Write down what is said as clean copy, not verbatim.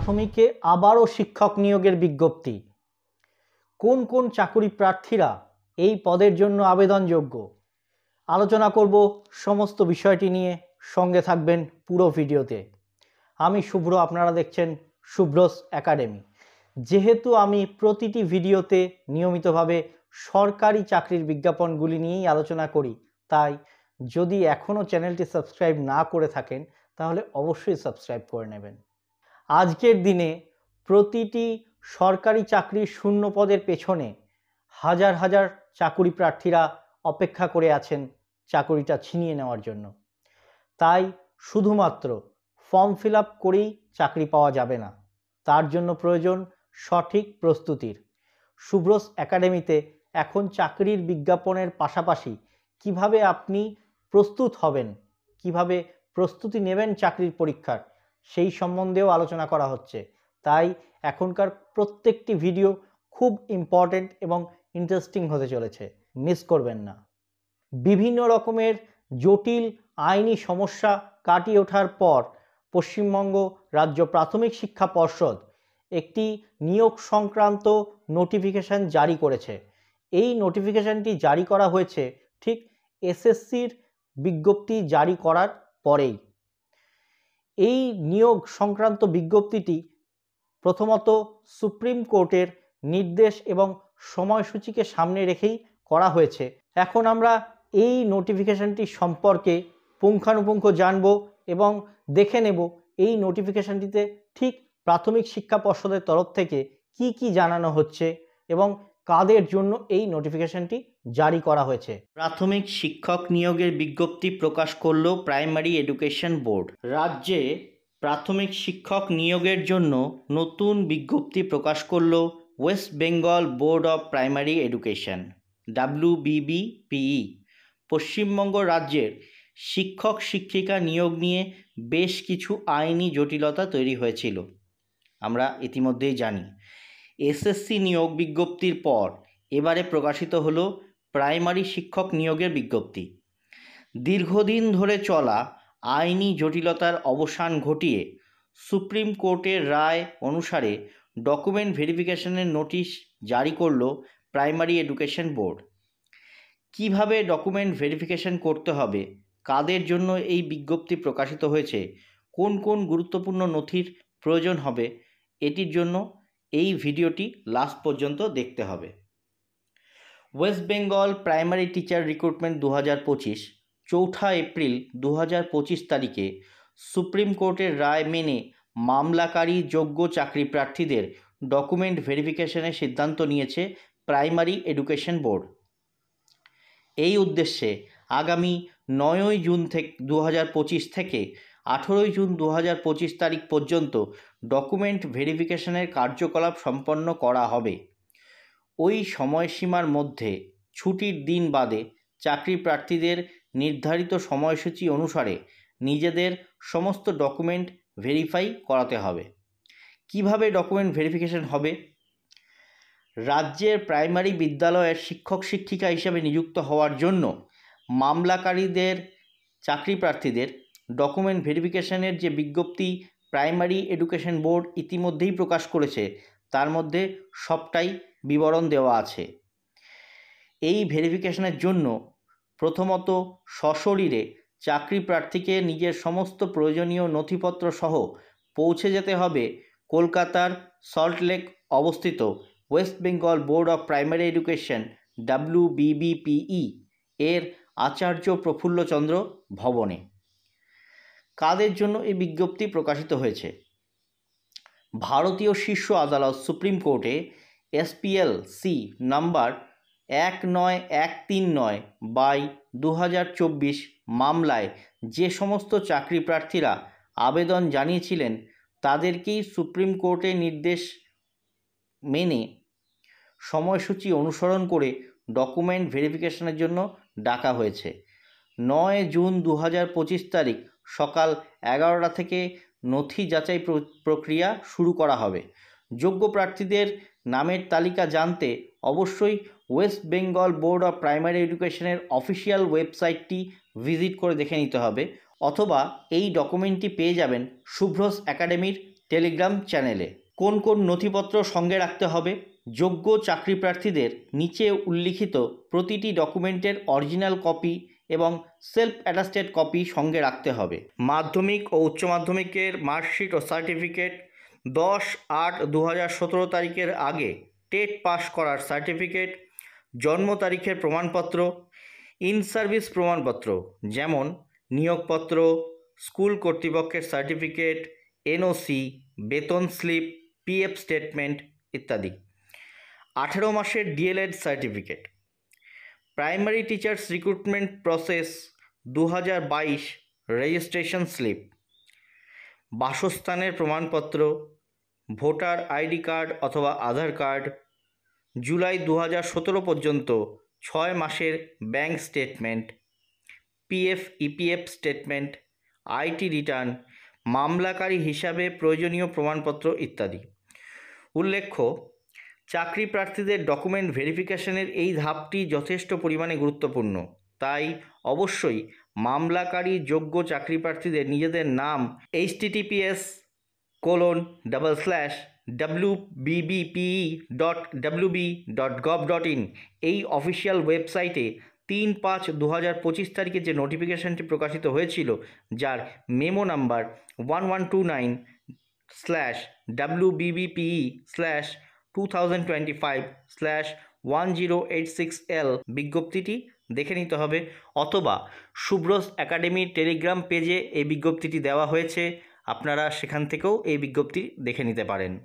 প্রাথমিকে আবারও শিক্ষক নিয়োগের বিজ্ঞপ্তি। কোন কোন চাকুরি প্রার্থীরা এই পদের জন্য আবেদনযোগ্য আলোচনা করব সমস্ত বিষয়টি নিয়ে। সঙ্গে থাকবেন পুরো ভিডিওতে। আমি শুভ্র, আপনারা দেখছেন শুভ্রস একাডেমি। যেহেতু আমি প্রতিটি ভিডিওতে নিয়মিতভাবে সরকারি চাকরির বিজ্ঞাপনগুলি নিয়েই আলোচনা করি, তাই যদি এখনও চ্যানেলটি সাবস্ক্রাইব না করে থাকেন তাহলে অবশ্যই সাবস্ক্রাইব করে নেবেন। আজকের দিনে প্রতিটি সরকারি চাকরির শূন্য পদের পেছনে হাজার হাজার চাকুরি প্রার্থীরা অপেক্ষা করে আছেন চাকরিটা ছিনিয়ে নেওয়ার জন্য। তাই শুধুমাত্র ফর্ম ফিল আপ করেই চাকরি পাওয়া যাবে না, তার জন্য প্রয়োজন সঠিক প্রস্তুতির। শুভ্রস একাডেমিতে এখন চাকরির বিজ্ঞাপনের পাশাপাশি কিভাবে আপনি প্রস্তুত হবেন, কিভাবে প্রস্তুতি নেবেন চাকরির পরীক্ষার, সেই সম্বন্ধেও আলোচনা করা হচ্ছে। তাই এখনকার প্রত্যেকটি ভিডিও খুব ইম্পর্টেন্ট এবং ইন্টারেস্টিং হতে চলেছে, মিস করবেন না। বিভিন্ন রকমের জটিল আইনি সমস্যা কাটিয়ে ওঠার পর পশ্চিমবঙ্গ রাজ্য প্রাথমিক শিক্ষা পর্ষদ একটি নিয়োগ সংক্রান্ত নোটিফিকেশান জারি করেছে। এই নোটিফিকেশানটি জারি করা হয়েছে ঠিক এসএসসির বিজ্ঞপ্তি জারি করার পরেই। এই নিয়োগ সংক্রান্ত বিজ্ঞপ্তিটি প্রথমত সুপ্রিম কোর্টের নির্দেশ এবং সময়সূচিকে সামনে রেখেই করা হয়েছে। এখন আমরা এই নোটিফিকেশানটি সম্পর্কে পুঙ্খানুপুঙ্খ জানব এবং দেখে নেব এই নোটিফিকেশানটিতে ঠিক প্রাথমিক শিক্ষা পর্ষদের তরফ থেকে কি কি জানানো হচ্ছে এবং কাদের জন্য এই নোটিফিকেশানটি জারি করা হয়েছে। প্রাথমিক শিক্ষক নিয়োগের বিজ্ঞপ্তি প্রকাশ করল প্রাইমারি এডুকেশন বোর্ড। রাজ্যে প্রাথমিক শিক্ষক নিয়োগের জন্য নতুন বিজ্ঞপ্তি প্রকাশ করল West Bengal board of primary education WBBPE। Paschimbanga রাজ্যের শিক্ষক শিক্ষিকা নিয়োগ নিয়ে বেশ কিছু আইনি জটিলতা তৈরি হয়েছিল, আমরা ইতিমধ্যেই জানি। এসএসসি নিয়োগ বিজ্ঞপ্তির পর এবারে প্রকাশিত হলো প্রাইমারি শিক্ষক নিয়োগের বিজ্ঞপ্তি। দীর্ঘদিন ধরে চলা আইনি জটিলতার অবসান ঘটিয়ে সুপ্রিম কোর্টের রায় অনুসারে ডকুমেন্ট ভেরিফিকেশনের নোটিশ জারি করল প্রাইমারি এডুকেশন বোর্ড। কিভাবে ডকুমেন্ট ভেরিফিকেশন করতে হবে, কাদের জন্য এই বিজ্ঞপ্তি প্রকাশিত হয়েছে, কোন কোন গুরুত্বপূর্ণ নথির প্রয়োজন হবে, এটির জন্য এই ভিডিওটি লাস্ট পর্যন্ত দেখতে হবে। West Bengal primary teacher recruitment 2025 4 April 2025 তারিখে সুপ্রিম কোর্টের রায় মেনে মামলাকারী যোগ্য চাকরি প্রার্থীদের ডকুমেন্ট ভেরিফিকেশনের সিদ্ধান্ত নিয়েছে প্রাইমারি এডুকেশন বোর্ড। এই উদ্দেশ্যে আগামী 9 জুন 2025 থেকে 18 জুন 2025 তারিখ পর্যন্ত ডকুমেন্ট ভেরিফিকেশনের কার্যকলাপ সম্পন্ন করা হবে। ওই সময়সীমার মধ্যে ছুটির দিন বাদে চাকরি প্রার্থীদের নির্ধারিত সময়সূচি অনুসারে নিজেদের সমস্ত ডকুমেন্ট ভেরিফাই করাতে হবে। কিভাবে ডকুমেন্ট ভেরিফিকেশন হবে? রাজ্যের প্রাইমারি বিদ্যালয়ের শিক্ষক শিক্ষিকা হিসেবে নিযুক্ত হওয়ার জন্য মামলাকারীদের চাকরি প্রার্থীদের ডকুমেন্ট ভেরিফিকেশনের যে বিজ্ঞপ্তি প্রাইমারি এডুকেশন বোর্ড ইতিমধ্যেই প্রকাশ করেছে, তার মধ্যে সবটাই বিবরণ দেওয়া আছে। এই ভেরিফিকেশনের জন্য প্রথমত সশরীরে চাকরি প্রার্থীকে নিজের সমস্ত প্রয়োজনীয় নথিপত্র সহ পৌঁছে যেতে হবে কলকাতার সল্টলেক অবস্থিত West Bengal board of primary education WBBPE এর আচার্য প্রফুল্লচন্দ্র ভবনে। কাদের জন্য এই বিজ্ঞপ্তি প্রকাশিত হয়েছে? ভারতীয় শীর্ষ আদালত সুপ্রিম কোর্টে SPLC নাম্বার 19139/2024 মামলায় যে সমস্ত চাকরি প্রার্থীরা আবেদন জানিয়েছিলেন তাদেরকেই সুপ্রিম কোর্টের নির্দেশ মেনে সময়সূচি অনুসরণ করে ডকুমেন্ট ভেরিফিকেশনের জন্য ডাকা হয়েছে। 9 জুন 2025 তারিখ সকাল 11টা থেকে নথি যাচাই প্রক্রিয়া শুরু করা হবে। যোগ্য প্রার্থীদের নামের তালিকা জানতে অবশ্যই West Bengal board of primary এডুকেশনের অফিসিয়াল ওয়েবসাইটটি ভিজিট করে দেখে নিতে হবে, অথবা এই ডকুমেন্টটি পেয়ে যাবেন শুভ্রস একাডেমির টেলিগ্রাম চ্যানেলে। কোন কোন নথিপত্র সঙ্গে রাখতে হবে? যোগ্য চাকরি প্রার্থীদের নিচে উল্লিখিত প্রতিটি ডকুমেন্টের অরিজিনাল কপি এবং সেলফ অ্যাটাস্টেড কপি সঙ্গে রাখতে হবে। মাধ্যমিক ও উচ্চ মাধ্যমিকের মার্কশিট ও সার্টিফিকেট, 10/8/2017 তারিখের আগে টেট পাস করার সার্টিফিকেট, জন্ম তারিখের প্রমাণপত্র, ইন সার্ভিস প্রমাণপত্র যেমন নিয়োগপত্র, স্কুল কর্তৃপক্ষের সার্টিফিকেট, এনওসি, বেতন স্লিপ, পিএফ স্টেটমেন্ট ইত্যাদি। 18 মাসের DElEd certificate, primary teachers recruitment process 2022 registration slip, বাসস্থানের প্রমাণপত্র, ভোটার আইডি কার্ড অথবা আধার কার্ড, জুলাই 2017 পর্যন্ত 6 মাসের bank statement, PF EPF statement, IT return, মামলাকারী হিসাবে প্রয়োজনীয় প্রমাণপত্র ইত্যাদি। উল্লেখ্য, চাকরি প্রার্থীদের ডকুমেন্ট ভেরিফিকেশনের এই ধাপটি যথেষ্ট পরিমাণে গুরুত্বপূর্ণ, তাই অবশ্যই মামলাকারী যোগ্য চাকরি প্রার্থীদের নিজেদের নাম https://wbbpe.wb.gov.in এই অফিসিয়াল ওয়েবসাইটে 3/5/2025 তারিখে যে নোটিফিকেশনটি প্রকাশিত হয়েছিল, যার মেমো নাম্বার 1129/WBBE/2025/1086L বিজ্ঞপ্তিটি দেখে নিতে হবে, অথবা শুভ্রস একাডেমির টেলিগ্রাম পেজে এই বিজ্ঞপ্তিটি দেওয়া হয়েছে, আপনারা সেখান থেকেও এই বিজ্ঞপ্তি দেখে নিতে পারেন।